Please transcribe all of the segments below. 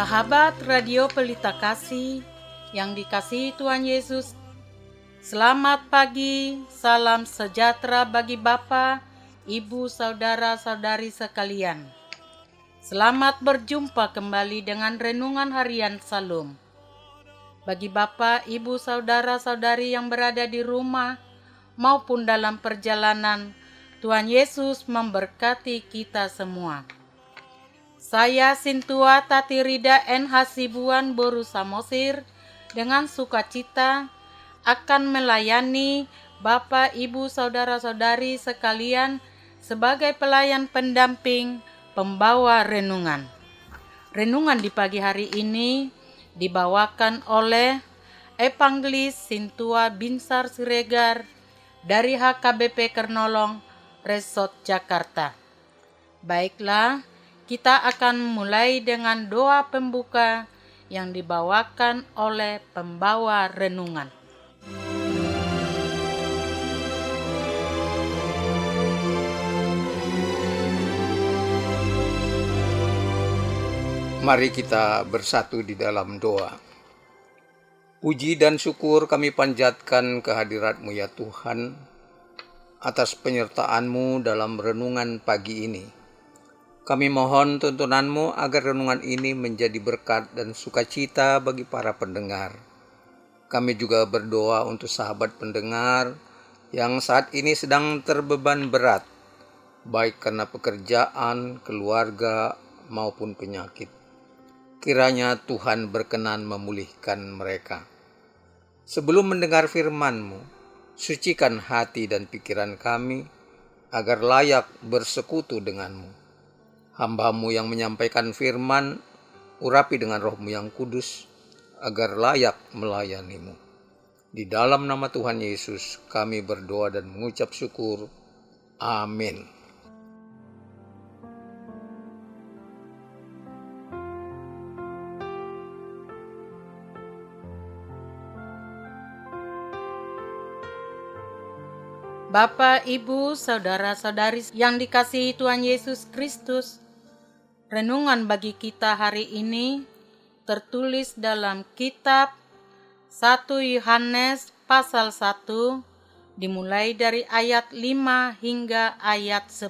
Sahabat Radio Pelita Kasih yang dikasihi Tuhan Yesus, selamat pagi, salam sejahtera bagi Bapak, Ibu, Saudara-saudari sekalian. Selamat berjumpa kembali dengan Renungan Harian Salum. Bagi Bapak, Ibu, Saudara-saudari yang berada di rumah maupun dalam perjalanan, Tuhan Yesus memberkati kita semua. Saya Sintua Tatirida N. Hasibuan Boru Samosir dengan sukacita akan melayani Bapak, Ibu, Saudara-saudari sekalian sebagai pelayan pendamping pembawa renungan. Renungan di pagi hari ini dibawakan oleh Evangelis Sintua Binsar Siregar dari HKBP Kernolong, Resort Jakarta. Baiklah, kita akan mulai dengan doa pembuka yang dibawakan oleh pembawa renungan. Mari kita bersatu di dalam doa. Puji dan syukur kami panjatkan kehadirat-Mu ya Tuhan, atas penyertaan-Mu dalam renungan pagi ini. Kami mohon tuntunan-Mu agar renungan ini menjadi berkat dan sukacita bagi para pendengar. Kami juga berdoa untuk sahabat pendengar yang saat ini sedang terbeban berat, baik karena pekerjaan, keluarga, maupun penyakit. Kiranya Tuhan berkenan memulihkan mereka. Sebelum mendengar firman-Mu, sucikan hati dan pikiran kami agar layak bersekutu dengan-Mu. Hamba-Mu yang menyampaikan firman, urapi dengan Roh-Mu yang kudus, agar layak melayani-Mu. Di dalam nama Tuhan Yesus, kami berdoa dan mengucap syukur. Amin. Bapak, Ibu, Saudara-saudari yang dikasihi Tuhan Yesus Kristus, renungan bagi kita hari ini tertulis dalam kitab 1 Yohanes pasal 1 dimulai dari ayat 5 hingga ayat 10.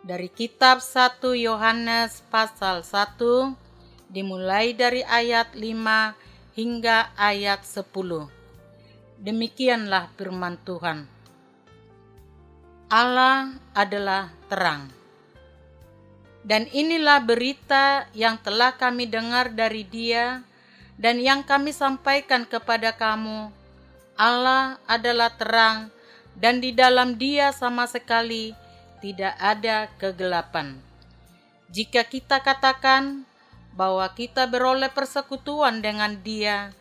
Dari kitab 1 Yohanes pasal 1 dimulai dari ayat 5 hingga ayat 10. Demikianlah firman Tuhan. Allah adalah terang. Dan inilah berita yang telah kami dengar dari Dia dan yang kami sampaikan kepada kamu. Allah adalah terang dan di dalam Dia sama sekali tidak ada kegelapan. Jika kita katakan bahwa kita beroleh persekutuan dengan Dia,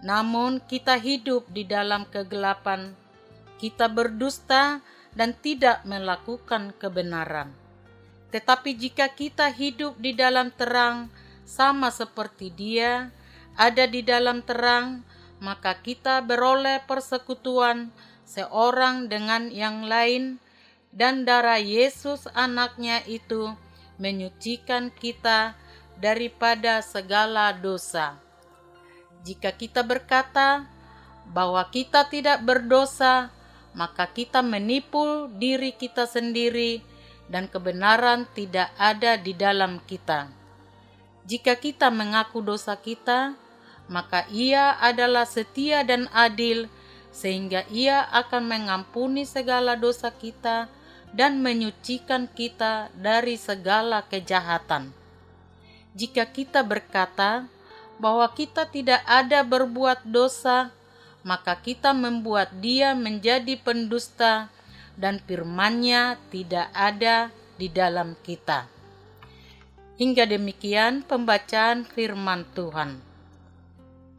namun kita hidup di dalam kegelapan, kita berdusta dan tidak melakukan kebenaran. Tetapi jika kita hidup di dalam terang, sama seperti Dia ada di dalam terang, maka kita beroleh persekutuan seorang dengan yang lain, dan darah Yesus anaknya itu menyucikan kita daripada segala dosa. Jika kita berkata bahwa kita tidak berdosa, maka kita menipu diri kita sendiri dan kebenaran tidak ada di dalam kita. Jika kita mengaku dosa kita, maka Ia adalah setia dan adil, sehingga Ia akan mengampuni segala dosa kita dan menyucikan kita dari segala kejahatan. Jika kita berkata bahwa kita tidak ada berbuat dosa, maka kita membuat Dia menjadi pendusta dan firman-Nya tidak ada di dalam kita. Hingga demikian pembacaan firman Tuhan.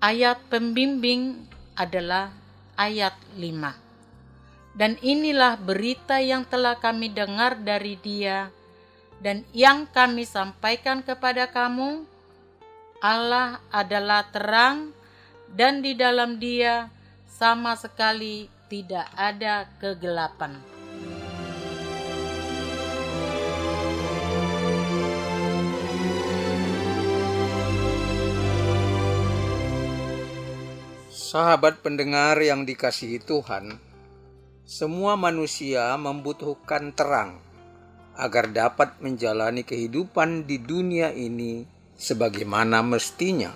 Ayat pembimbing adalah ayat 5. Dan inilah berita yang telah kami dengar dari Dia dan yang kami sampaikan kepada kamu. Allah adalah terang dan di dalam Dia sama sekali tidak ada kegelapan. Sahabat pendengar yang dikasihi Tuhan, semua manusia membutuhkan terang agar dapat menjalani kehidupan di dunia ini sebagaimana mestinya.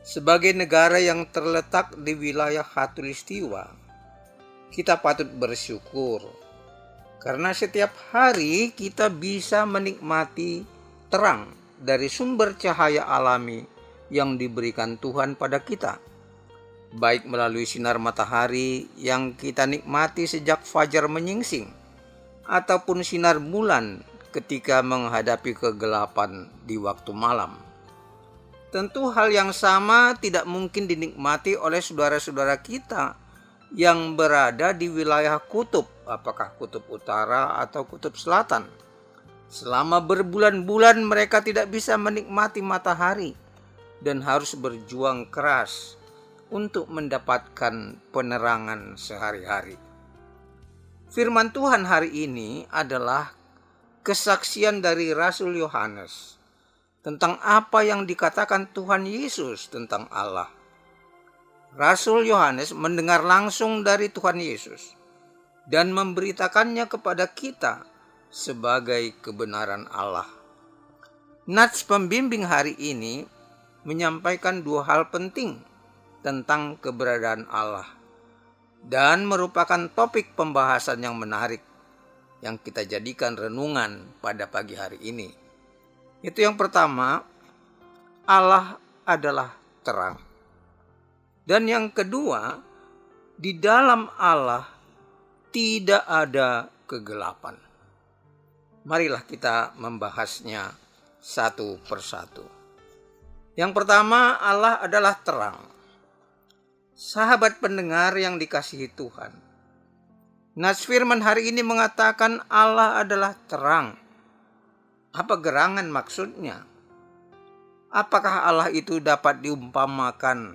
Sebagai negara yang terletak di wilayah khatulistiwa, kita patut bersyukur karena setiap hari kita bisa menikmati terang dari sumber cahaya alami yang diberikan Tuhan pada kita, baik melalui sinar matahari yang kita nikmati sejak fajar menyingsing, ataupun sinar bulan ketika menghadapi kegelapan di waktu malam. Tentu hal yang sama tidak mungkin dinikmati oleh saudara-saudara kita yang berada di wilayah kutub, apakah kutub utara atau kutub selatan. Selama berbulan-bulan mereka tidak bisa menikmati matahari dan harus berjuang keras untuk mendapatkan penerangan sehari-hari. Firman Tuhan hari ini adalah kesaksian dari Rasul Yohanes tentang apa yang dikatakan Tuhan Yesus tentang Allah. Rasul Yohanes mendengar langsung dari Tuhan Yesus dan memberitakannya kepada kita sebagai kebenaran Allah. Nats pembimbing hari ini menyampaikan dua hal penting tentang keberadaan Allah dan merupakan topik pembahasan yang menarik yang kita jadikan renungan pada pagi hari ini. Itu yang pertama, Allah adalah terang. Dan yang kedua, di dalam Allah tidak ada kegelapan. Marilah kita membahasnya satu persatu. Yang pertama, Allah adalah terang. Sahabat pendengar yang dikasihi Tuhan, Nats firman hari ini mengatakan Allah adalah terang. Apa gerangan maksudnya? Apakah Allah itu dapat diumpamakan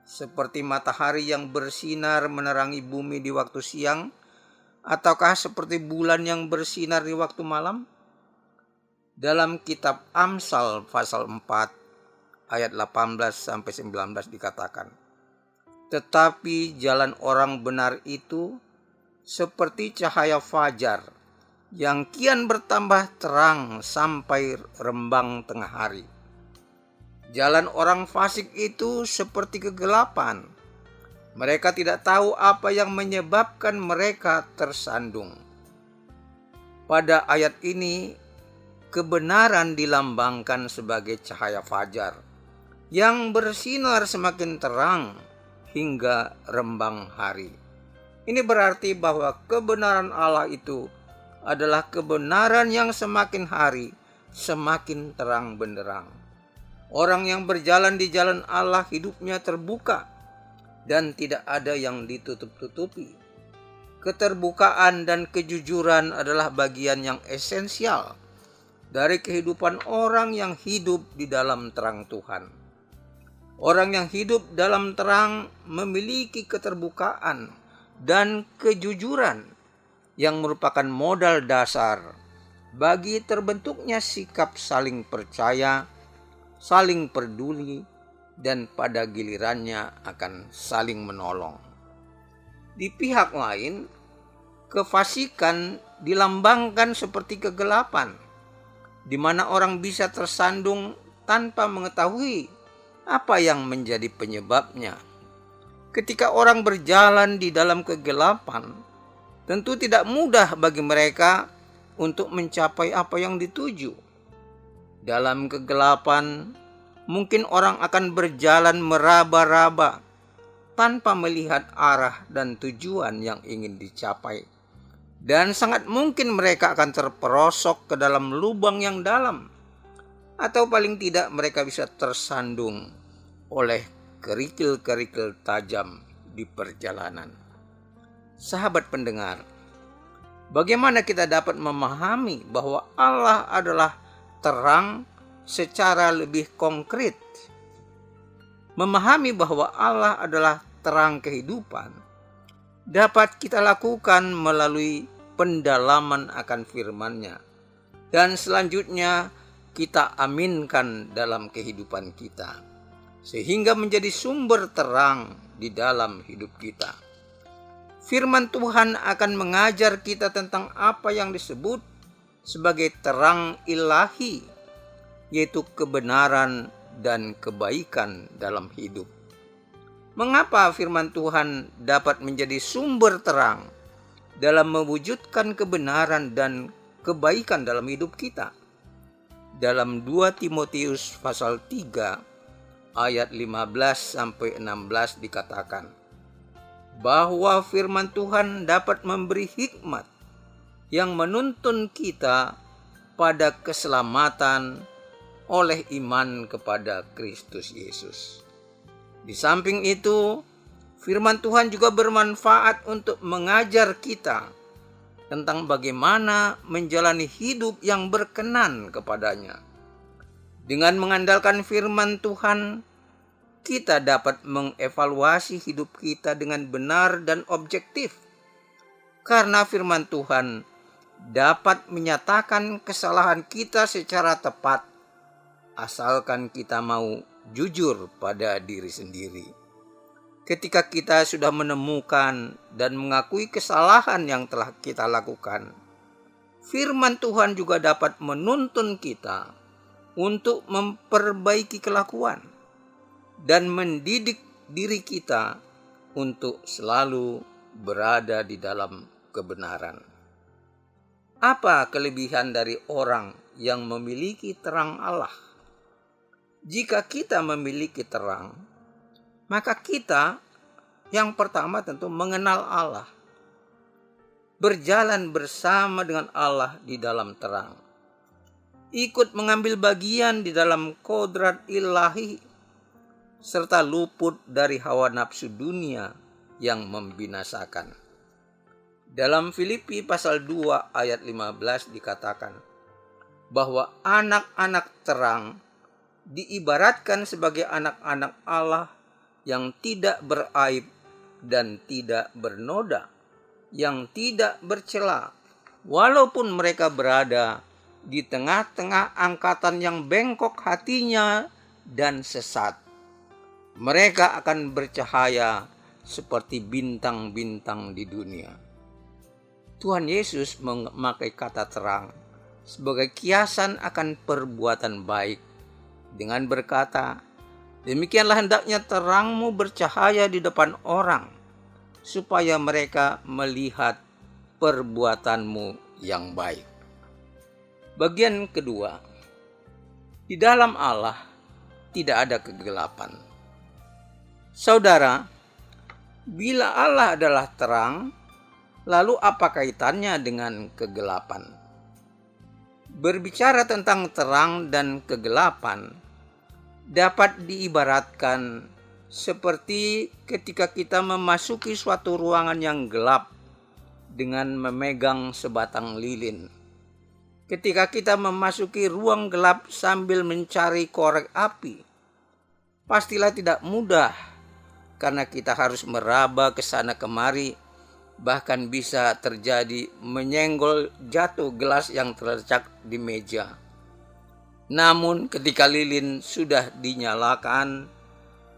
seperti matahari yang bersinar menerangi bumi di waktu siang, ataukah seperti bulan yang bersinar di waktu malam? Dalam kitab Amsal pasal 4 ayat 18-19 dikatakan, tetapi jalan orang benar itu seperti cahaya fajar yang kian bertambah terang sampai rembang tengah hari. Jalan orang fasik itu seperti kegelapan. Mereka tidak tahu apa yang menyebabkan mereka tersandung. Pada ayat ini, kebenaran dilambangkan sebagai cahaya fajar yang bersinar semakin terang hingga rembang hari. Ini berarti bahwa kebenaran Allah itu adalah kebenaran yang semakin hari semakin terang benderang. Orang yang berjalan di jalan Allah hidupnya terbuka dan tidak ada yang ditutup-tutupi. Keterbukaan dan kejujuran adalah bagian yang esensial dari kehidupan orang yang hidup di dalam terang Tuhan. Orang yang hidup dalam terang memiliki keterbukaan dan kejujuran yang merupakan modal dasar bagi terbentuknya sikap saling percaya, saling peduli, dan pada gilirannya akan saling menolong. Di pihak lain, kefasikan dilambangkan seperti kegelapan, di mana orang bisa tersandung tanpa mengetahui apa yang menjadi penyebabnya. Ketika orang berjalan di dalam kegelapan, tentu tidak mudah bagi mereka untuk mencapai apa yang dituju. Dalam kegelapan, mungkin orang akan berjalan meraba-raba tanpa melihat arah dan tujuan yang ingin dicapai. Dan sangat mungkin mereka akan terperosok ke dalam lubang yang dalam, atau paling tidak mereka bisa tersandung oleh kerikil-kerikil tajam di perjalanan. Sahabat pendengar, bagaimana kita dapat memahami bahwa Allah adalah terang secara lebih konkret? Memahami bahwa Allah adalah terang kehidupan dapat kita lakukan melalui pendalaman akan firman-Nya, dan selanjutnya kita aminkan dalam kehidupan kita. sehingga menjadi sumber terang di dalam hidup kita. Firman Tuhan akan mengajar kita tentang apa yang disebut sebagai terang ilahi, yaitu kebenaran dan kebaikan dalam hidup. Mengapa firman Tuhan dapat menjadi sumber terang dalam mewujudkan kebenaran dan kebaikan dalam hidup kita? Dalam 2 Timotius pasal 3 ayat 15-16 dikatakan bahwa firman Tuhan dapat memberi hikmat yang menuntun kita pada keselamatan oleh iman kepada Kristus Yesus. Di samping itu, firman Tuhan juga bermanfaat untuk mengajar kita tentang bagaimana menjalani hidup yang berkenan kepadanya. Dengan mengandalkan firman Tuhan, kita dapat mengevaluasi hidup kita dengan benar dan objektif. Karena firman Tuhan dapat menyatakan kesalahan kita secara tepat, asalkan kita mau jujur pada diri sendiri. Ketika kita sudah menemukan dan mengakui kesalahan yang telah kita lakukan, firman Tuhan juga dapat menuntun kita untuk memperbaiki kelakuan dan mendidik diri kita untuk selalu berada di dalam kebenaran. Apa kelebihan dari orang yang memiliki terang Allah? Jika kita memiliki terang, maka kita yang pertama tentu mengenal Allah, berjalan bersama dengan Allah di dalam terang, ikut mengambil bagian di dalam kodrat ilahi, serta luput dari hawa nafsu dunia yang membinasakan. Dalam Filipi pasal 2 ayat 15 dikatakan bahwa anak-anak terang diibaratkan sebagai anak-anak Allah yang tidak beraib dan tidak bernoda, yang tidak bercela, walaupun mereka berada di tengah-tengah angkatan yang bengkok hatinya dan sesat. Mereka akan bercahaya seperti bintang-bintang di dunia. Tuhan Yesus memakai kata terang sebagai kiasan akan perbuatan baik dengan berkata, "Demikianlah hendaknya terangmu bercahaya di depan orang, supaya mereka melihat perbuatanmu yang baik." Bagian kedua, di dalam Allah tidak ada kegelapan. Saudara, bila Allah adalah terang, lalu apa kaitannya dengan kegelapan? Berbicara tentang terang dan kegelapan dapat diibaratkan seperti ketika kita memasuki suatu ruangan yang gelap dengan memegang sebatang lilin. Ketika kita memasuki ruang gelap sambil mencari korek api, pastilah tidak mudah karena kita harus meraba ke sana kemari, bahkan bisa terjadi menyenggol jatuh gelas yang terletak di meja. Namun ketika lilin sudah dinyalakan,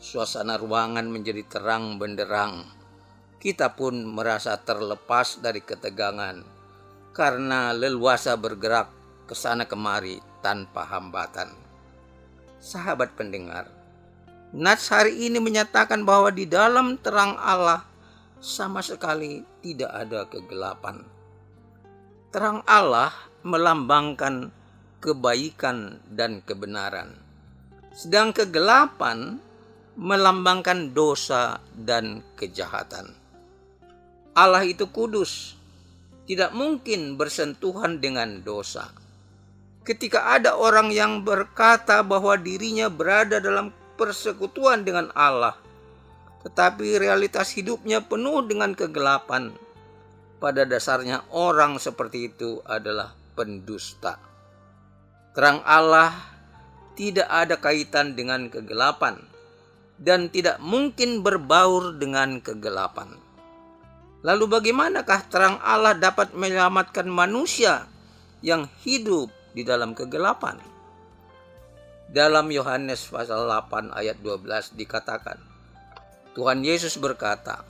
suasana ruangan menjadi terang benderang. Kita pun merasa terlepas dari ketegangan karena leluasa bergerak ke sana kemari tanpa hambatan. Sahabat pendengar, nats hari ini menyatakan bahwa di dalam terang Allah sama sekali tidak ada kegelapan. Terang Allah melambangkan kebaikan dan kebenaran, sedang kegelapan melambangkan dosa dan kejahatan. Allah itu kudus, tidak mungkin bersentuhan dengan dosa. Ketika ada orang yang berkata bahwa dirinya berada dalam persekutuan dengan Allah, tetapi realitas hidupnya penuh dengan kegelapan, pada dasarnya orang seperti itu adalah pendusta. Terang Allah tidak ada kaitan dengan kegelapan dan tidak mungkin berbaur dengan kegelapan. Lalu bagaimanakah terang Allah dapat menyelamatkan manusia yang hidup di dalam kegelapan? Dalam Yohanes pasal 8 ayat 12 dikatakan, Tuhan Yesus berkata,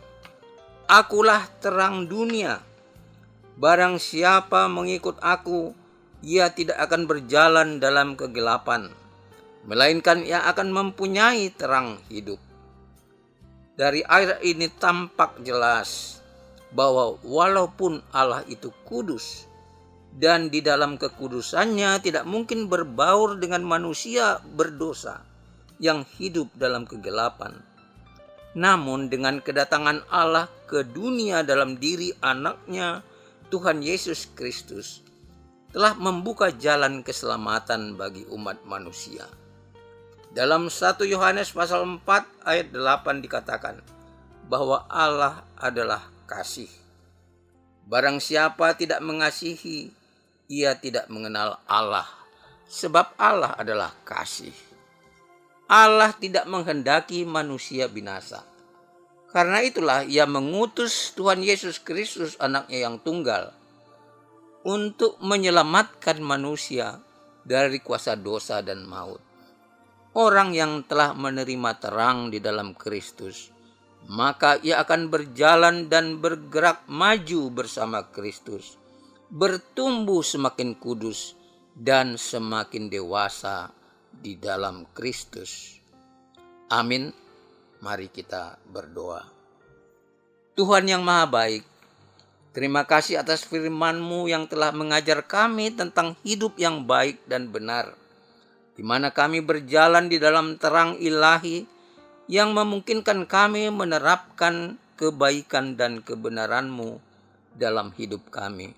"Akulah terang dunia. Barang siapa mengikut aku, ia tidak akan berjalan dalam kegelapan, melainkan ia akan mempunyai terang hidup." Dari ayat ini tampak jelas bahwa walaupun Allah itu kudus dan di dalam kekudusannya tidak mungkin berbaur dengan manusia berdosa yang hidup dalam kegelapan, namun dengan kedatangan Allah ke dunia dalam diri anaknya Tuhan Yesus Kristus telah membuka jalan keselamatan bagi umat manusia. Dalam 1 Yohanes pasal 4 ayat 8 dikatakan bahwa Allah adalah kasih. Barang siapa tidak mengasihi, ia tidak mengenal Allah, sebab Allah adalah kasih. Allah tidak menghendaki manusia binasa. Karena itulah ia mengutus Tuhan Yesus Kristus, anaknya yang tunggal, untuk menyelamatkan manusia dari kuasa dosa dan maut. Orang yang telah menerima terang di dalam Kristus, maka ia akan berjalan dan bergerak maju bersama Kristus, bertumbuh semakin kudus dan semakin dewasa di dalam Kristus. Amin. Mari kita berdoa. Tuhan yang Maha Baik, terima kasih atas firman-Mu yang telah mengajar kami tentang hidup yang baik dan benar, di mana kami berjalan di dalam terang ilahi yang memungkinkan kami menerapkan kebaikan dan kebenaran-Mu dalam hidup kami.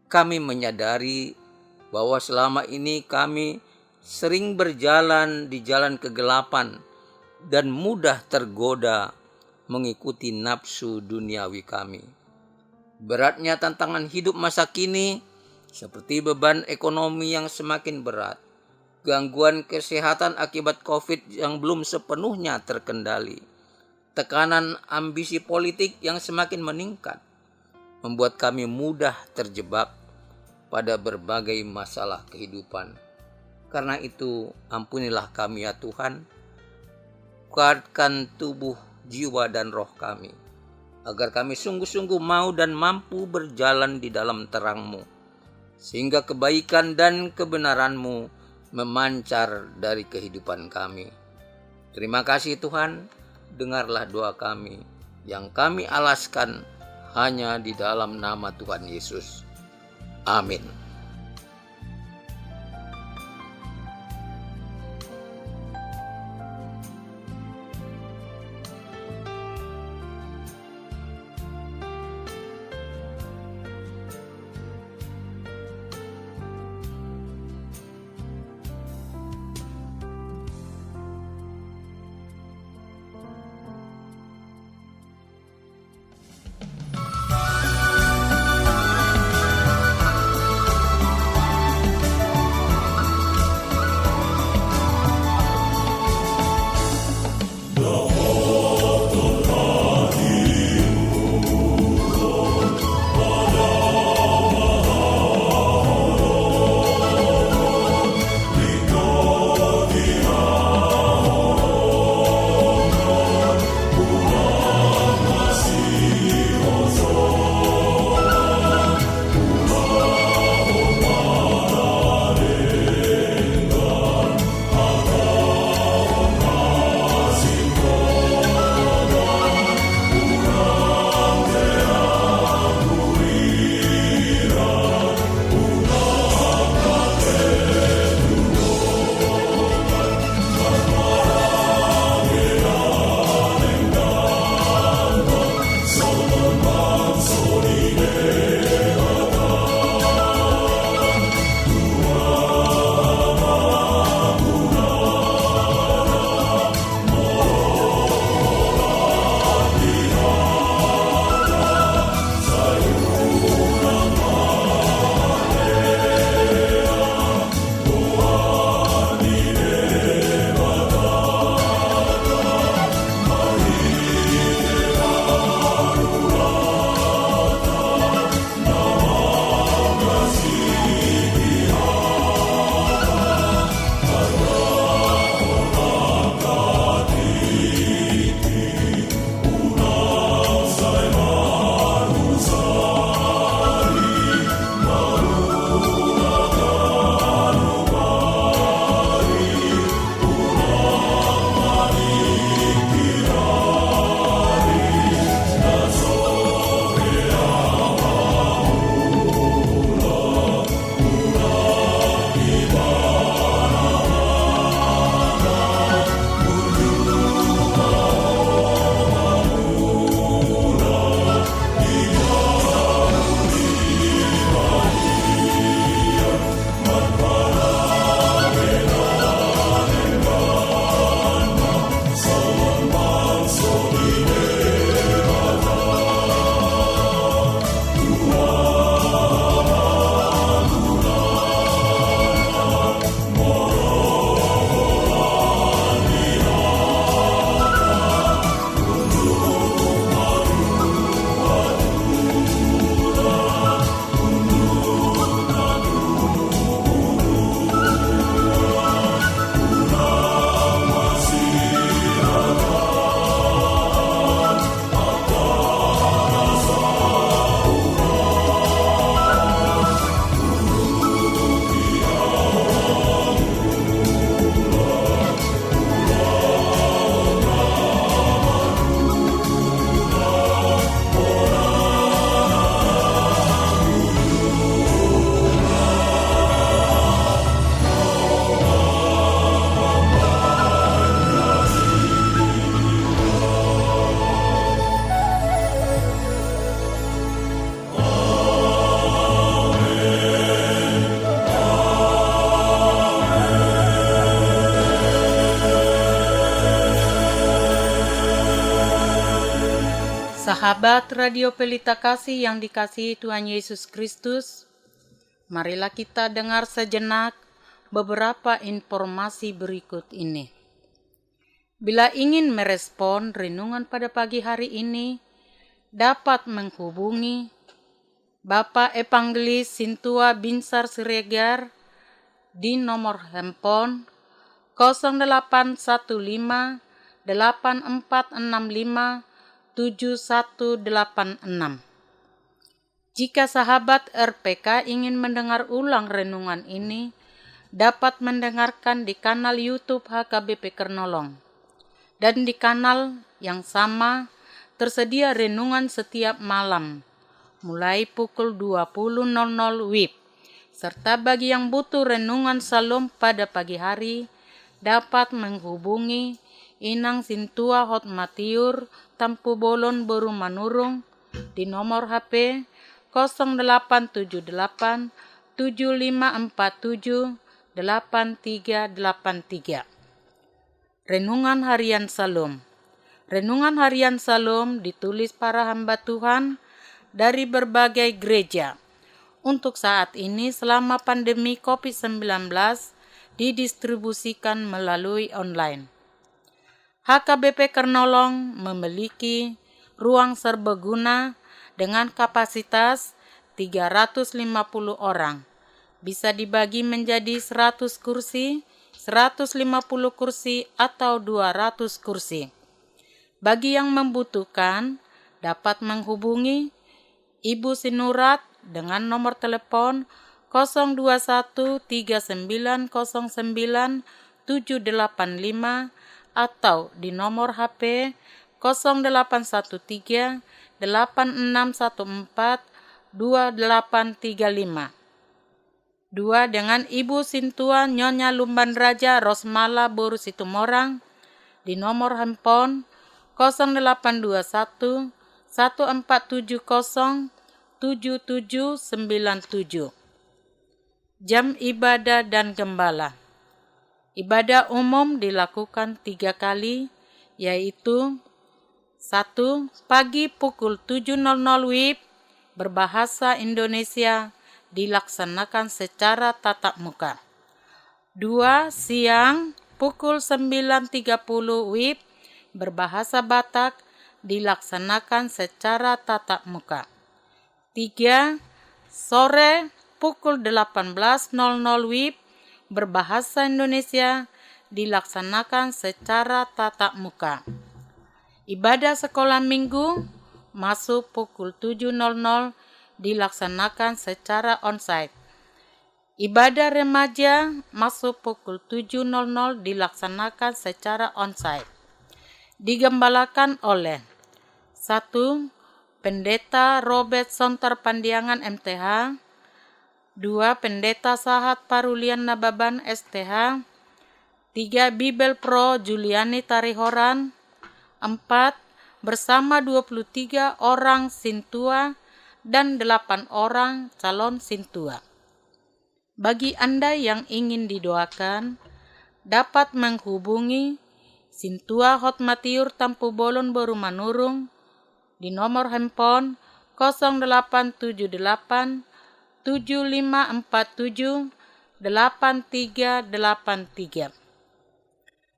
Kami menyadari bahwa selama ini kami sering berjalan di jalan kegelapan dan mudah tergoda mengikuti nafsu duniawi kami. Beratnya tantangan hidup masa kini seperti beban ekonomi yang semakin berat, gangguan kesehatan akibat COVID yang belum sepenuhnya terkendali, tekanan ambisi politik yang semakin meningkat, membuat kami mudah terjebak pada berbagai masalah kehidupan. Karena itu, ampunilah kami ya Tuhan, kuatkan tubuh, jiwa, dan roh kami, agar kami sungguh-sungguh mau dan mampu berjalan di dalam terang-Mu, sehingga kebaikan dan kebenaran-Mu memancar dari kehidupan kami. Terima kasih Tuhan, dengarlah doa kami yang kami alaskan hanya di dalam nama Tuhan Yesus. Amin. Sahabat Radio Pelita Kasih yang dikasihi Tuhan Yesus Kristus, marilah kita dengar sejenak beberapa informasi berikut ini. Bila ingin merespon renungan pada pagi hari ini, dapat menghubungi Bapak Evangelis Sintua Binsar Siregar di nomor handphone 0815 8465 7186. Jika sahabat RPK ingin mendengar ulang renungan ini, dapat mendengarkan di kanal YouTube HKBP Kernolong. Dan di kanal yang sama tersedia renungan setiap malam, mulai pukul 20.00 WIB. Serta bagi yang butuh renungan Salom pada pagi hari, dapat menghubungi Inang Sintua Hotmatiur Tampu Bolon Boru Manurung di nomor HP 0878 7547 8383. Renungan Harian Salom. Renungan Harian Salom ditulis para hamba Tuhan dari berbagai gereja. Untuk saat ini selama pandemi COVID-19 didistribusikan melalui online. HKBP Kernolong memiliki ruang serbaguna dengan kapasitas 350 orang. Bisa dibagi menjadi 100 kursi, 150 kursi, atau 200 kursi. Bagi yang membutuhkan, dapat menghubungi Ibu Sinurat dengan nomor telepon 021 3909 785 atau di nomor HP 0813 8614 2835. 2 dengan Ibu Sintua Nyonya Lumban Raja Rosmala Boru Situmorang di nomor handphone 0821 1470 7797. Jam ibadah dan gembala. Ibadah umum dilakukan 3 kali, yaitu 1. Pagi pukul 7.00 WIB berbahasa Indonesia dilaksanakan secara tatap muka. 2. Siang pukul 9.30 WIB berbahasa Batak dilaksanakan secara tatap muka. 3. Sore pukul 18.00 WIB berbahasa Indonesia dilaksanakan secara tatap muka. Ibadah sekolah minggu masuk pukul 7.00 dilaksanakan secara onsite. Ibadah remaja masuk pukul 7.00 dilaksanakan secara onsite. Digembalakan oleh 1. Pendeta Robert Sontar Pandiangan MTH, 2. Pendeta Sahat Parulian Nababan STH, 3. Bibel Pro Juliani Tarihoran, 4. Bersama 23 orang Sintua dan 8 orang calon Sintua. Bagi Anda yang ingin didoakan, dapat menghubungi Sintua Hotmatiur Tampu Bolon Boru Manurung di nomor handphone 0878 7547 8383.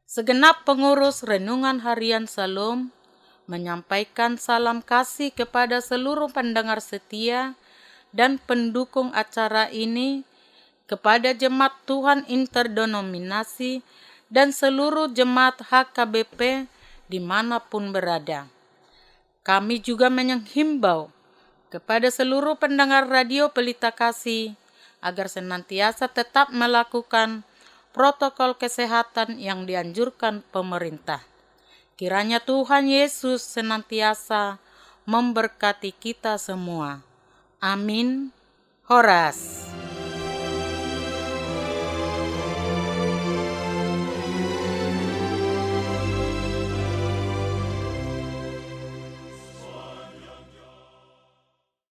Segenap pengurus Renungan Harian Salom menyampaikan salam kasih kepada seluruh pendengar setia dan pendukung acara ini, kepada Jemaat Tuhan Interdenominasi dan seluruh jemaat HKBP dimanapun berada. Kami juga menghimbau kepada seluruh pendengar Radio Pelita Kasih agar senantiasa tetap melakukan protokol kesehatan yang dianjurkan pemerintah. Kiranya Tuhan Yesus senantiasa memberkati kita semua. Amin. Horas.